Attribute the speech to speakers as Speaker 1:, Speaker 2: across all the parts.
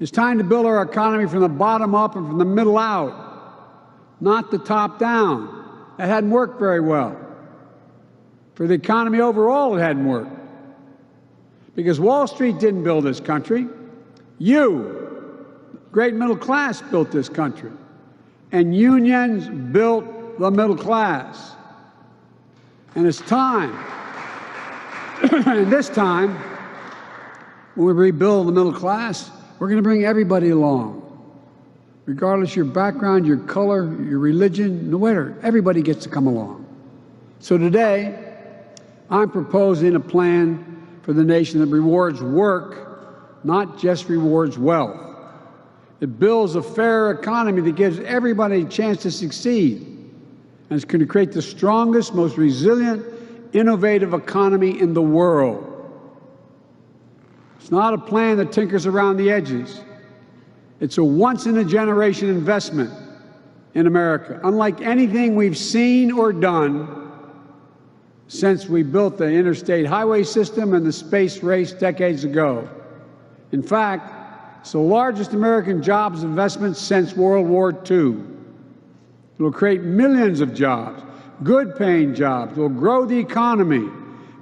Speaker 1: It's time to build our economy from the bottom up and from the middle out, not the top down. That hadn't worked very well. For the economy overall, it hadn't worked. Because Wall Street didn't build this country. You, great middle class, built this country. And unions built the middle class. And it's time, and this time, when we rebuild the middle class, we're going to bring everybody along. Regardless of your background, your color, your religion, no matter, everybody gets to come along. So today, I'm proposing a plan for the nation that rewards work, not just rewards wealth. It builds a fair economy that gives everybody a chance to succeed. And it's going to create the strongest, most resilient, innovative economy in the world. It's not a plan that tinkers around the edges. It's a once-in-a-generation investment in America, unlike anything we've seen or done since we built the interstate highway system and the space race decades ago. In fact, it's the largest American jobs investment since World War II. It will create millions of jobs, good-paying jobs. It will grow the economy,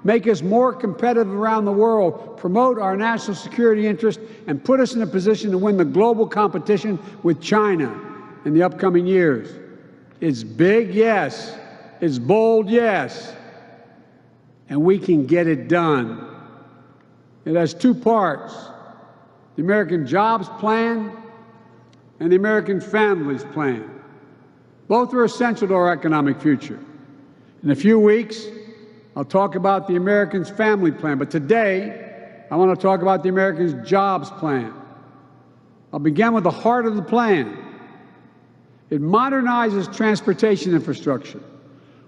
Speaker 1: make us more competitive around the world, promote our national security interests, and put us in a position to win the global competition with China in the upcoming years. It's big, yes. It's bold, yes. And we can get it done. It has two parts: the American Jobs Plan and the American Families Plan. Both are essential to our economic future. In a few weeks, I'll talk about the American Family Plan, but today, I want to talk about the American Jobs Plan. I'll begin with the heart of the plan. It modernizes transportation infrastructure,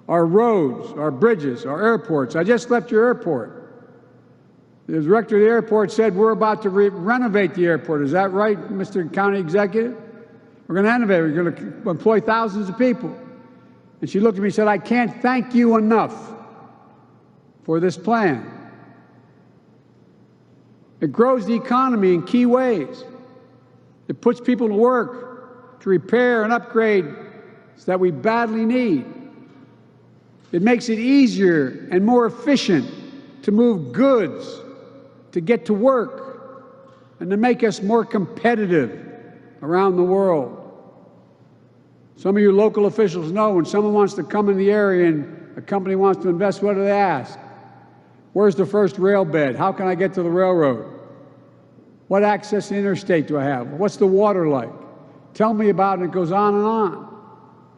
Speaker 1: our roads, our bridges, our airports. I just left your airport. The director of the airport said we're about to renovate the airport. Is that right, Mr. County Executive? We're going to innovate. We're going to employ thousands of people. And she looked at me and said, I can't thank you enough for this plan. It grows the economy in key ways. It puts people to work to repair and upgrade that we badly need. It makes it easier and more efficient to move goods, to get to work, and to make us more competitive around the world. Some of you local officials know when someone wants to come in the area and a company wants to invest, what do they ask? Where's the first rail bed? How can I get to the railroad? What access to the interstate do I have? What's the water like? Tell me about it. It goes on and on.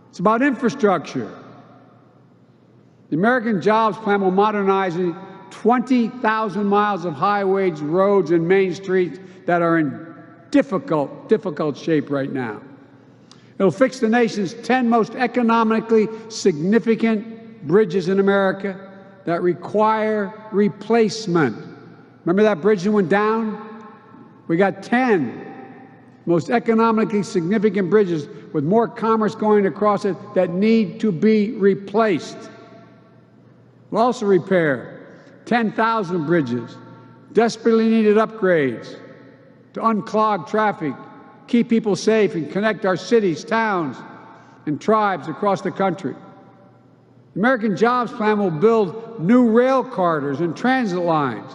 Speaker 1: It's about infrastructure. The American Jobs Plan will modernize 20,000 miles of highways, roads, and main streets that are in difficult shape right now. It'll fix the nation's 10 most economically significant bridges in America that require replacement. Remember that bridge that went down? We got 10 most economically significant bridges with more commerce going across it that need to be replaced. We'll also repair 10,000 bridges, desperately needed upgrades to unclog traffic, keep people safe, and connect our cities, towns, and tribes across the country. The American Jobs Plan will build new rail corridors and transit lines,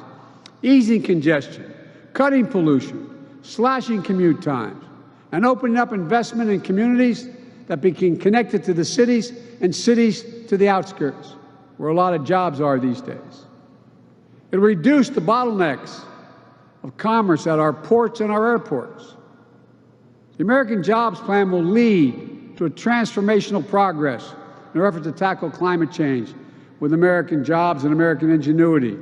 Speaker 1: easing congestion, cutting pollution, slashing commute times, and opening up investment in communities that become connected to the cities and cities to the outskirts, where a lot of jobs are these days. It'll reduce the bottlenecks of commerce at our ports and our airports. The American Jobs Plan will lead to a transformational progress in our effort to tackle climate change with American jobs and American ingenuity,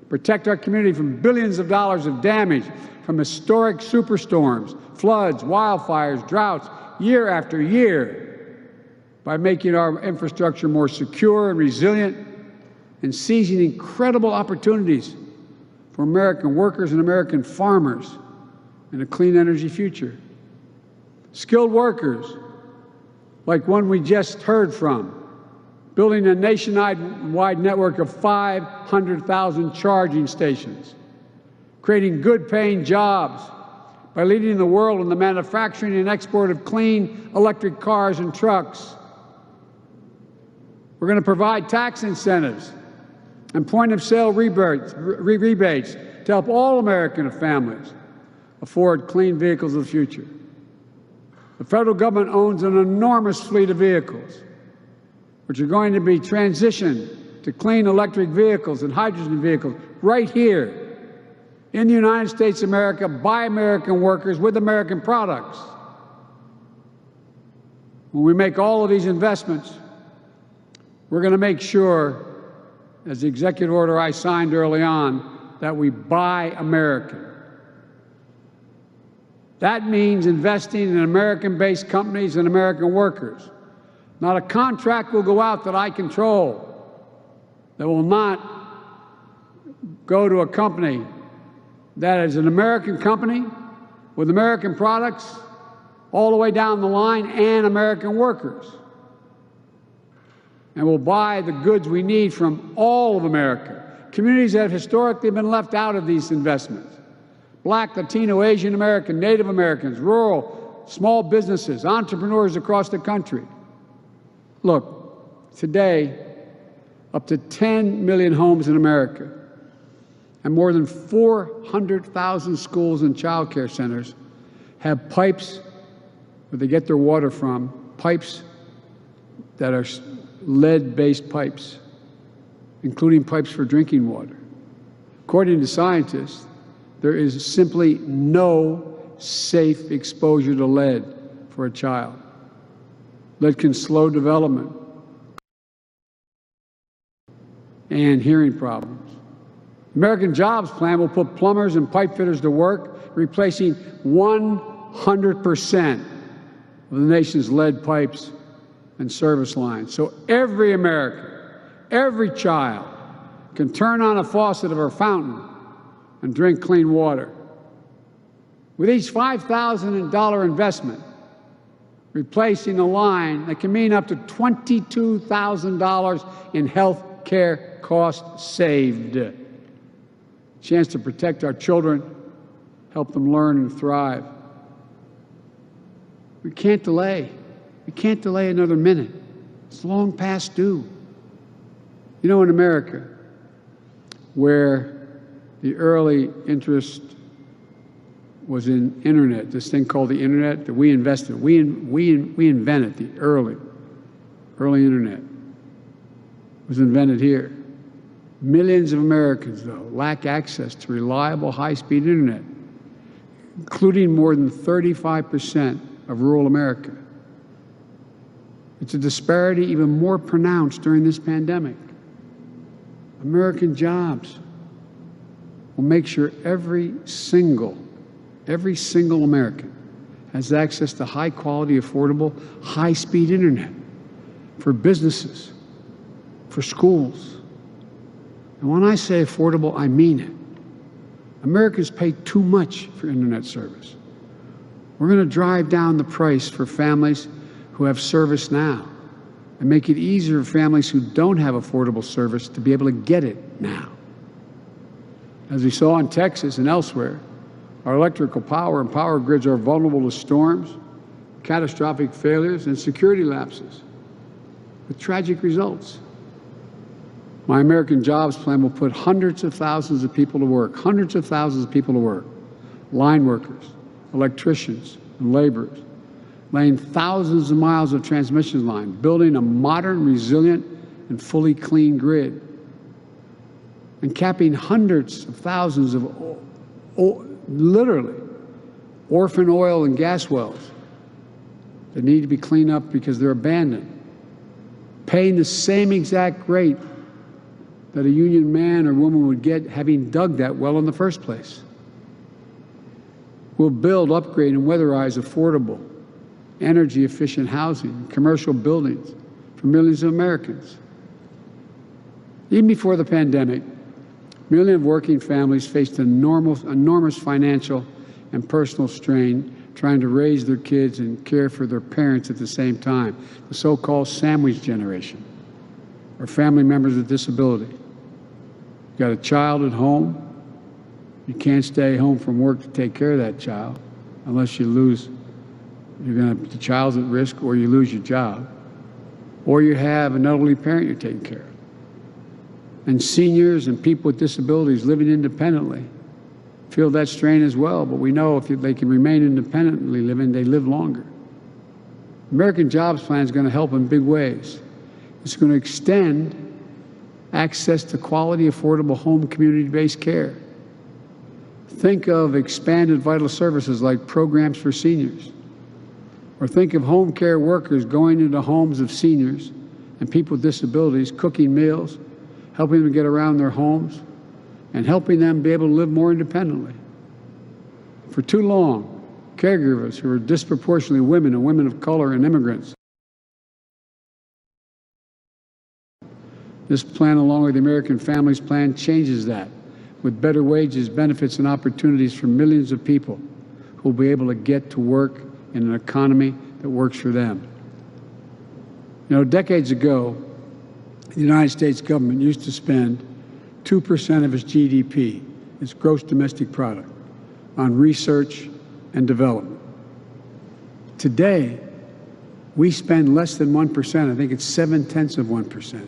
Speaker 1: protect our community from billions of dollars of damage from historic superstorms, floods, wildfires, droughts, year after year, by making our infrastructure more secure and resilient and seizing incredible opportunities for American workers and American farmers in a clean energy future. Skilled workers, like one we just heard from, building a nationwide network of 500,000 charging stations, creating good-paying jobs, by leading the world in the manufacturing and export of clean electric cars and trucks. We're going to provide tax incentives and point-of-sale rebates to help all American families afford clean vehicles of the future. The federal government owns an enormous fleet of vehicles, which are going to be transitioned to clean electric vehicles and hydrogen vehicles right here in the United States of America, by American workers, with American products. When we make all of these investments, we're going to make sure, as the executive order I signed early on, that we buy American. That means investing in American-based companies and American workers. Not a contract will go out that I control that will not go to a company that is an American company with American products all the way down the line and American workers. And we'll buy the goods we need from all of America. Communities that have historically been left out of these investments. Black, Latino, Asian American, Native Americans, rural, small businesses, entrepreneurs across the country. Look, today, up to 10 million homes in America and more than 400,000 schools and child care centers have pipes where they get their water from, pipes that are lead-based pipes, including pipes for drinking water. According to scientists, there is simply no safe exposure to lead for a child. Lead can slow development and hearing problems. The American Jobs Plan will put plumbers and pipe fitters to work, replacing 100% of the nation's lead pipes and service lines. So every American, every child can turn on a faucet of our fountain and drink clean water. With each $5,000 investment, replacing a line that can mean up to $22,000 in health care costs saved. Chance to protect our children, help them learn and thrive. We can't delay. We can't delay another minute. It's long past due. You know, in America, where the early interest was in internet, this thing called the internet that we invested. We invented the early internet. It was invented here. Millions of Americans, though, lack access to reliable high-speed internet, including more than 35% of rural America. It's a disparity even more pronounced during this pandemic. American Jobs will make sure every single American has access to high-quality, affordable, high-speed internet for businesses, for schools. And when I say affordable, I mean it. Americans pay too much for internet service. We're going to drive down the price for families who have service now and make it easier for families who don't have affordable service to be able to get it now. As we saw in Texas and elsewhere, our electrical power and power grids are vulnerable to storms, catastrophic failures, and security lapses, with tragic results. My American Jobs Plan will put hundreds of thousands of people to work, line workers, electricians, and laborers, laying thousands of miles of transmission line, building a modern, resilient, and fully clean grid, and capping hundreds of thousands of literally orphan oil and gas wells that need to be cleaned up because they're abandoned, paying the same exact rate that a union man or woman would get having dug that well in the first place. We'll build, upgrade, and weatherize affordable, energy-efficient housing, commercial buildings for millions of Americans. Even before the pandemic, millions of working families faced enormous financial and personal strain trying to raise their kids and care for their parents at the same time, the so-called sandwich generation, or family members with disability. You got a child at home, you can't stay home from work to take care of that child. unless you lose, the child's at risk, or you lose your job, or you have an elderly parent you're taking care of. And seniors and people with disabilities living independently feel that strain as well, but we know if they can remain independently living, they live longer. American Jobs Plan is going to help in big ways. It's going to extend access to quality, affordable home community-based care. Think of expanded vital services like programs for seniors. Or think of home care workers going into homes of seniors and people with disabilities, cooking meals, helping them get around their homes, and helping them be able to live more independently. For too long, caregivers who are disproportionately women and women of color and immigrants. This plan, along with the American Families Plan, changes that with better wages, benefits, and opportunities for millions of people who will be able to get to work in an economy that works for them. You know, decades ago, the United States government used to spend 2% of its GDP, its gross domestic product, on research and development. Today, we spend less than 1%. I think it's 0.7%.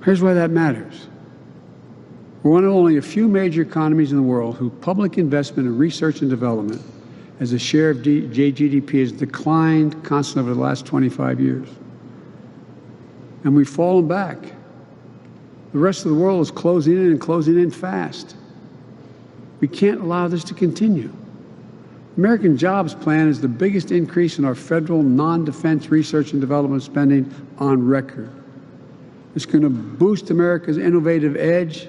Speaker 1: Here's why that matters. We're one of only a few major economies in the world whose public investment in research and development as a share of GDP has declined constantly over the last 25 years. And we've fallen back. The rest of the world is closing in and closing in fast. We can't allow this to continue. American Jobs Plan is the biggest increase in our federal non-defense research and development spending on record. It's going to boost America's innovative edge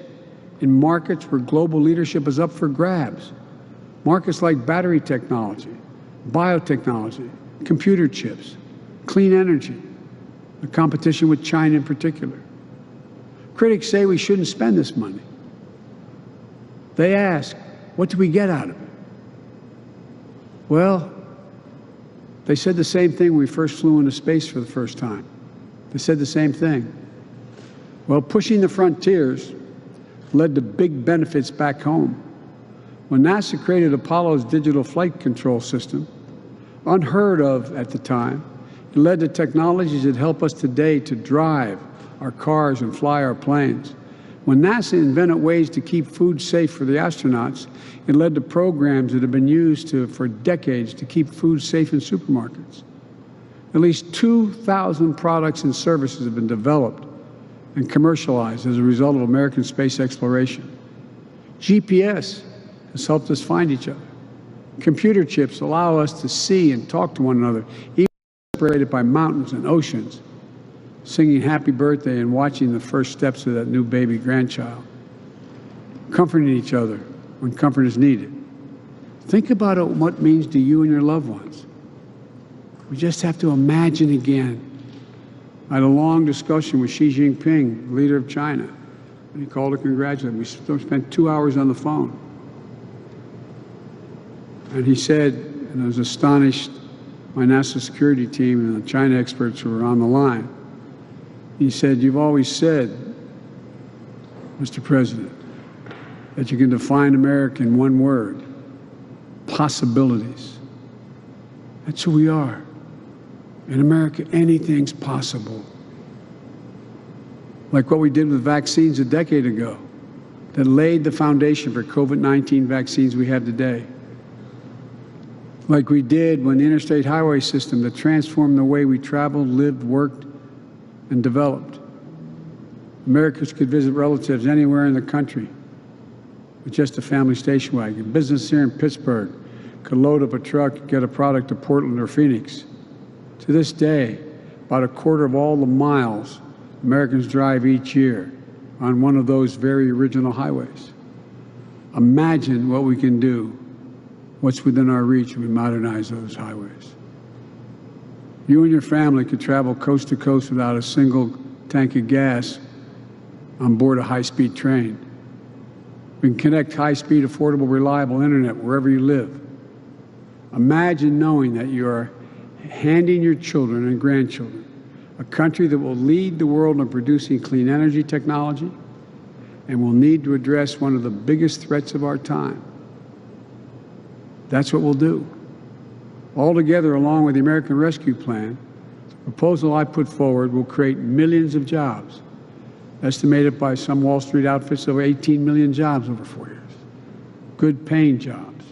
Speaker 1: in markets where global leadership is up for grabs. Markets like battery technology, biotechnology, computer chips, clean energy, the competition with China in particular. Critics say we shouldn't spend this money. They ask, what do we get out of it? Well, they said the same thing when we first flew into space for the first time. They said the same thing. Well, pushing the frontiers led to big benefits back home. When NASA created Apollo's digital flight control system, unheard of at the time, it led to technologies that help us today to drive our cars and fly our planes. When NASA invented ways to keep food safe for the astronauts, it led to programs that have been used for decades to keep food safe in supermarkets. At least 2,000 products and services have been developed and commercialized as a result of American space exploration. GPS has helped us find each other. Computer chips allow us to see and talk to one another, even separated by mountains and oceans, singing happy birthday and watching the first steps of that new baby grandchild, comforting each other when comfort is needed. Think about what it means to you and your loved ones. We just have to imagine again. I had a long discussion with Xi Jinping, leader of China, and he called to congratulate me. We spent 2 hours on the phone. And he said, and I was astonished, my national security team and the China experts who were on the line, he said, you've always said, Mr. President, that you can define America in one word: possibilities. That's who we are. In America, anything's possible. Like what we did with vaccines a decade ago that laid the foundation for COVID-19 vaccines we have today. Like we did when the interstate highway system that transformed the way we traveled, lived, worked, and developed. Americans could visit relatives anywhere in the country with just a family station wagon. Business here in Pittsburgh could load up a truck and get a product to Portland or Phoenix. To this day, about a quarter of all the miles Americans drive each year on one of those very original highways. Imagine what we can do, what's within our reach when we modernize those highways. You and your family could travel coast to coast without a single tank of gas on board a high-speed train. We can connect high-speed, affordable, reliable internet wherever you live. Imagine knowing that you are handing your children and grandchildren a country that will lead the world in producing clean energy technology and will need to address one of the biggest threats of our time: That's what we'll do. Altogether, along with the American Rescue Plan, the proposal I put forward will create millions of jobs, estimated by some Wall Street outfits over 18 million jobs over 4 years. Good paying jobs.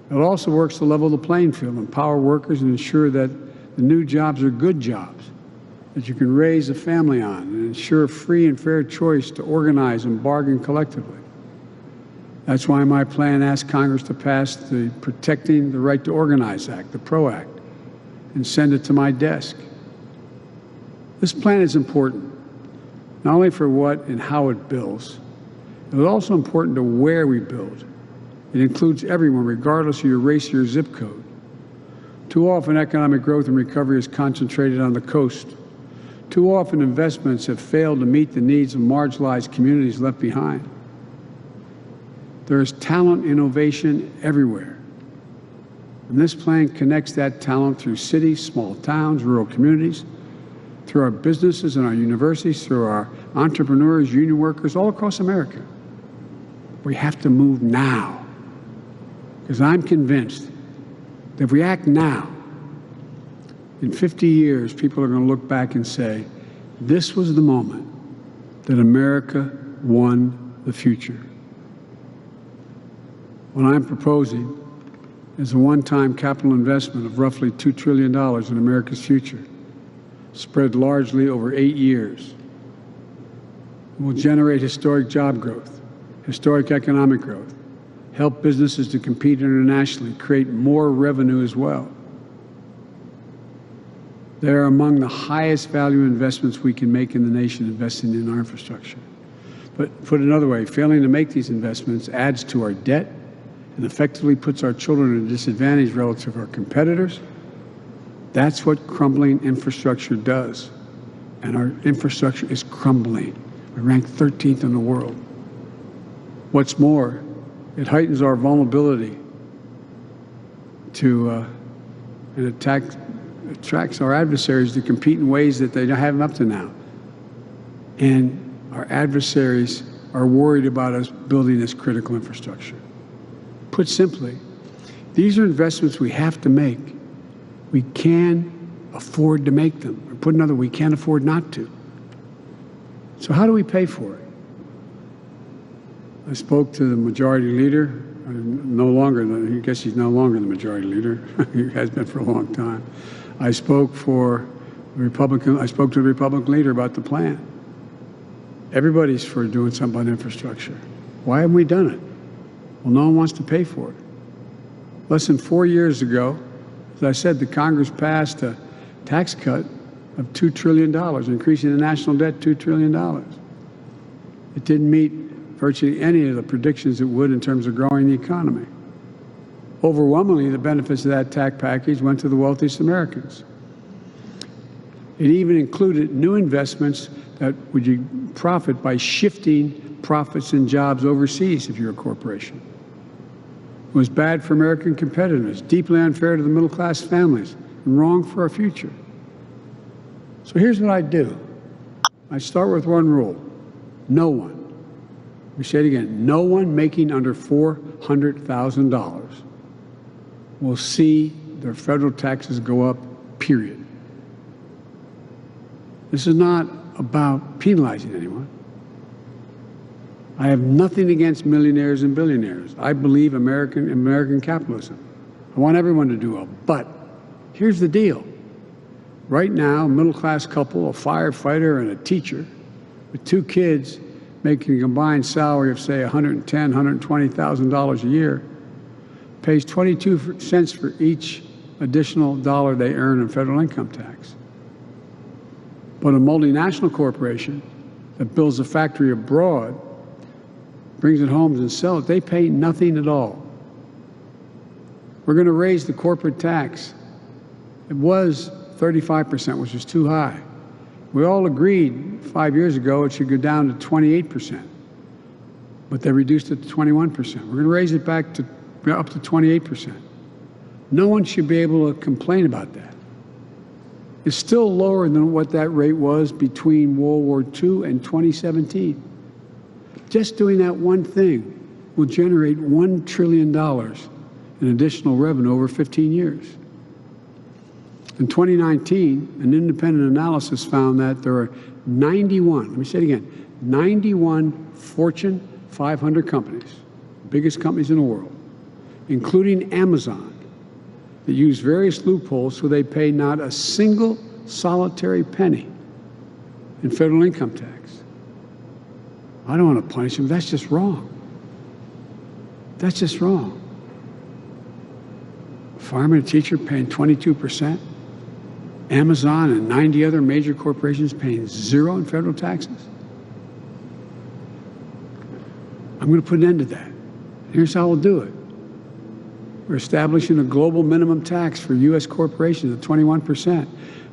Speaker 1: It also works to level the playing field, empower workers, and ensure that the new jobs are good jobs that you can raise a family on, and ensure free and fair choice to organize and bargain collectively. That's why my plan asks Congress to pass the Protecting the Right to Organize Act, the PRO Act, and send it to my desk. This plan is important, not only for what and how it builds, it is also important to where we build. It includes everyone, regardless of your race or your zip code. Too often, economic growth and recovery is concentrated on the coast. Too often, investments have failed to meet the needs of marginalized communities left behind. There is talent innovation everywhere. And this plan connects that talent through cities, small towns, rural communities, through our businesses and our universities, through our entrepreneurs, union workers, all across America. We have to move now, because I'm convinced that if we act now, in 50 years, people are going to look back and say, this was the moment that America won the future. What I'm proposing is a one-time capital investment of roughly $2 trillion in America's future, spread largely over 8 years. It will generate historic job growth, historic economic growth, help businesses to compete internationally, create more revenue as well. They are among the highest value investments we can make in the nation, investing in our infrastructure. But put another way, failing to make these investments adds to our debt and effectively puts our children at a disadvantage relative to our competitors. That's what crumbling infrastructure does. And our infrastructure is crumbling. We rank 13th in the world. What's more, it heightens our vulnerability to and attracts our adversaries to compete in ways that they haven't up to now. And our adversaries are worried about us building this critical infrastructure. Put simply, these are investments we have to make. We can afford to make them. Or put another, we can't afford not to. So how do we pay for it? I spoke to the majority leader, I guess he's no longer the majority leader. He has been for a long time. I spoke to the Republican leader about the plan. Everybody's for doing something about infrastructure. Why haven't we done it? Well, no one wants to pay for it. Less than 4 years ago, as I said, the Congress passed a tax cut of $2 trillion, increasing the national debt $2 trillion. It didn't meet virtually any of the predictions it would in terms of growing the economy. Overwhelmingly, the benefits of that tax package went to the wealthiest Americans. It even included new investments that would profit by shifting profits and jobs overseas if you're a corporation. It was bad for American competitiveness, deeply unfair to the middle-class families, and wrong for our future. So here's what I do. I start with one rule. No one, we say it again, no one making under $400,000 will see their federal taxes go up, period. This is not about penalizing anyone. I have nothing against millionaires and billionaires. I believe American capitalism. I want everyone to do well. But here's the deal. Right now, a middle-class couple, a firefighter and a teacher, with 2 kids making a combined salary of, say, $110,000, $120,000 a year, pays 22 cents for each additional dollar they earn in federal income tax. But a multinational corporation that builds a factory abroad, brings it home and sells it, they pay nothing at all. We're going to raise the corporate tax. It was 35%, which is too high. We all agreed 5 years ago it should go down to 28%, but they reduced it to 21%. We're going to raise it back to up to 28%. No one should be able to complain about that. It's still lower than what that rate was between World War II and 2017. Just doing that one thing will generate $1 trillion in additional revenue over 15 years. In 2019, an independent analysis found that there are 91, let me say it again, 91 Fortune 500 companies, biggest companies in the world, including Amazon, that use various loopholes so they pay not a single solitary penny in federal income tax. I don't want to punish them. That's just wrong. That's just wrong. A farmer and a teacher paying 22%. Amazon and 90 other major corporations paying zero in federal taxes. I'm going to put an end to that. Here's how we'll do it. We're establishing a global minimum tax for U.S. corporations at 21%.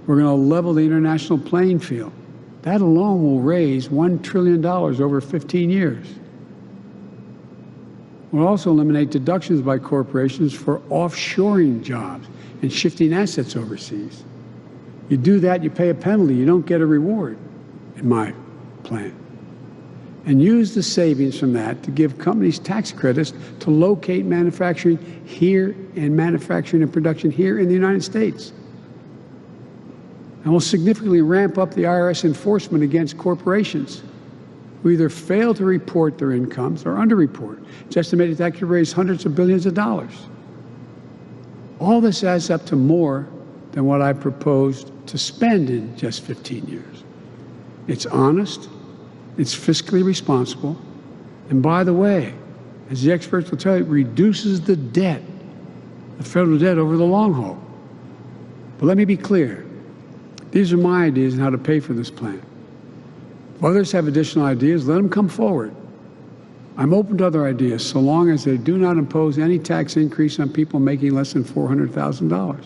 Speaker 1: We're going to level the international playing field. That alone will raise $1 trillion over 15 years. We'll also eliminate deductions by corporations for offshoring jobs and shifting assets overseas. You do that, you pay a penalty. You don't get a reward in my plan. And use the savings from that to give companies tax credits to locate manufacturing here and manufacturing and production here in the United States. And we'll significantly ramp up the IRS enforcement against corporations who either fail to report their incomes or underreport. It's estimated that could raise hundreds of billions of dollars. All this adds up to more than what I proposed to spend in just 15 years. It's honest, it's fiscally responsible, and by the way, as the experts will tell you, it reduces the debt, the federal debt over the long haul. But let me be clear, these are my ideas on how to pay for this plan. If others have additional ideas, let them come forward. I'm open to other ideas so long as they do not impose any tax increase on people making less than $400,000.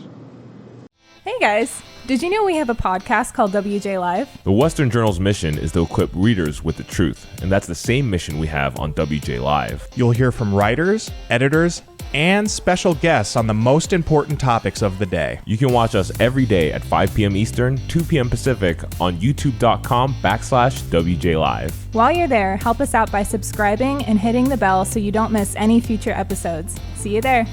Speaker 2: Hey guys, did you know we have a podcast called WJ Live?
Speaker 3: The Western Journal's mission is to equip readers with the truth, and that's the same mission we have on WJ Live.
Speaker 4: You'll hear from writers, editors, and special guests on the most important topics of the day.
Speaker 3: You can watch us every day at 5 p.m. Eastern, 2 p.m. Pacific on youtube.com/WJ Live.
Speaker 2: While you're there, help us out by subscribing and hitting the bell so you don't miss any future episodes. See you there.